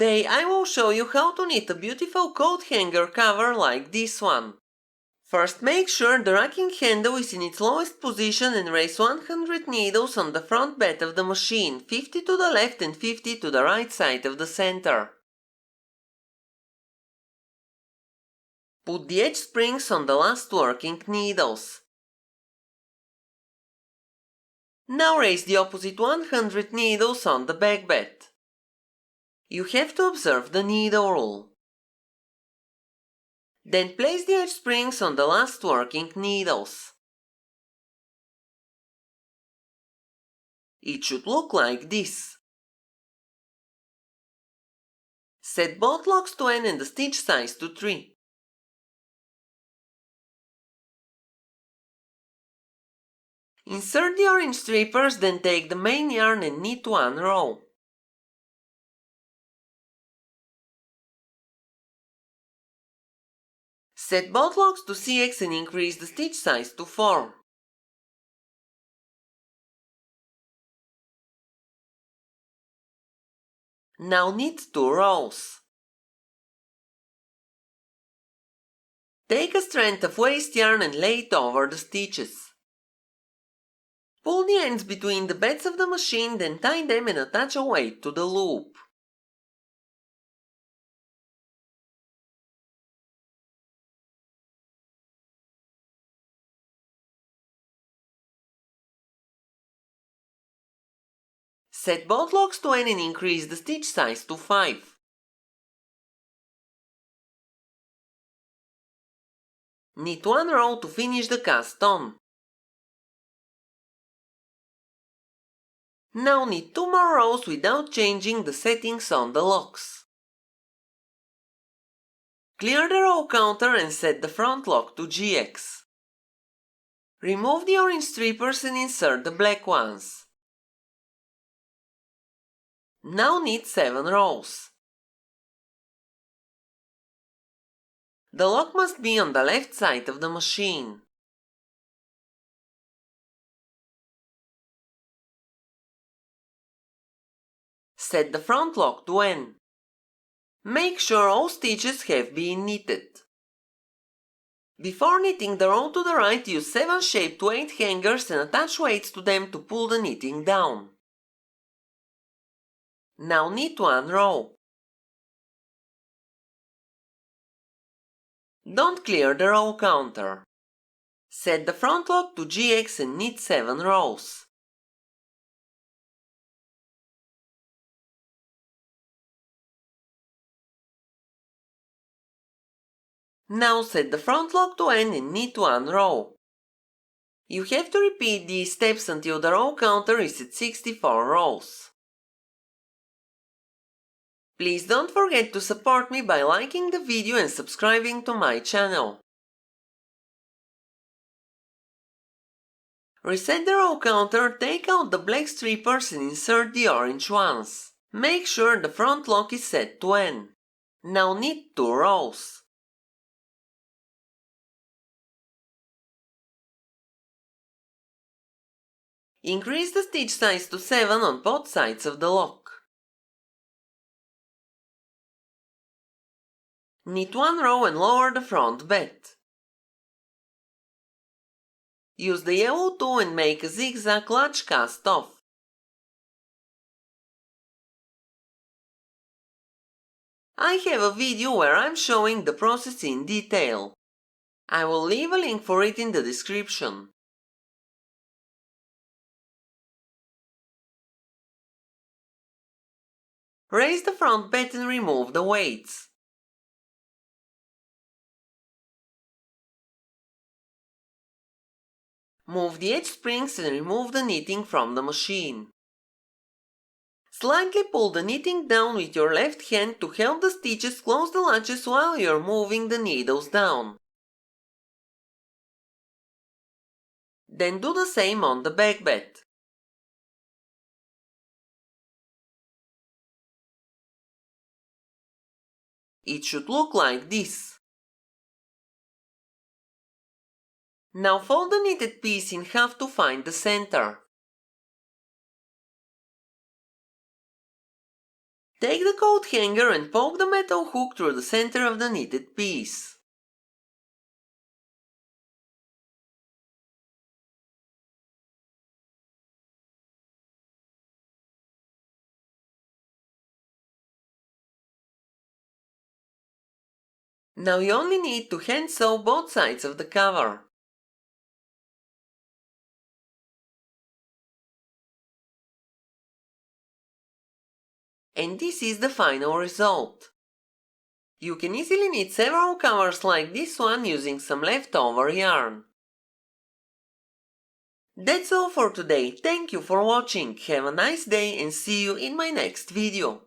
Today I will show you how to knit a beautiful coat hanger cover like this one. First, make sure the racking handle is in its lowest position and raise 100 needles on the front bed of the machine, 50 to the left and 50 to the right side of the center. Put the edge springs on the last working needles. Now raise the opposite 100 needles on the back bed. You have to observe the needle rule. Then place the edge springs on the last working needles. It should look like this. Set both locks to N and the stitch size to 3. Insert the orange strippers, then take the main yarn and knit one row. Set both locks to CX and increase the stitch size to 4. Now knit 2 rows. Take a strand of waste yarn and lay it over the stitches. Pull the ends between the beds of the machine, then tie them and attach a weight to the loop. Set both locks to N and increase the stitch size to 5. Knit 1 row to finish the cast on. Now knit 2 more rows without changing the settings on the locks. Clear the row counter and set the front lock to GX. Remove the orange strippers and insert the black ones. Now knit 7 rows. The lock must be on the left side of the machine. Set the front lock to N. Make sure all stitches have been knitted. Before knitting the row to the right, use 7 shaped weight hangers and attach weights to them to pull the knitting down. Now knit 1 row. Don't clear the row counter. Set the front lock to GX and knit 7 rows. Now set the front lock to N and knit 1 row. You have to repeat these steps until the row counter is at 64 rows. Please don't forget to support me by liking the video and subscribing to my channel. Reset the row counter, take out the black strippers and insert the orange ones. Make sure the front lock is set to N. Now knit 2 rows. Increase the stitch size to 7 on both sides of the lock. Knit 1 row and lower the front bed. Use the yellow tool and make a zigzag large cast off. I have a video where I'm showing the process in detail. I will leave a link for it in the description. Raise the front bed and remove the weights. Move the edge springs and remove the knitting from the machine. Slightly pull the knitting down with your left hand to help the stitches close the latches while you're moving the needles down. Then do the same on the back bed. It should look like this. Now fold the knitted piece in half to find the center. Take the coat hanger and poke the metal hook through the center of the knitted piece. Now you only need to hand sew both sides of the cover. And this is the final result. You can easily knit several covers like this one using some leftover yarn. That's all for today. Thank you for watching. Have a nice day and see you in my next video.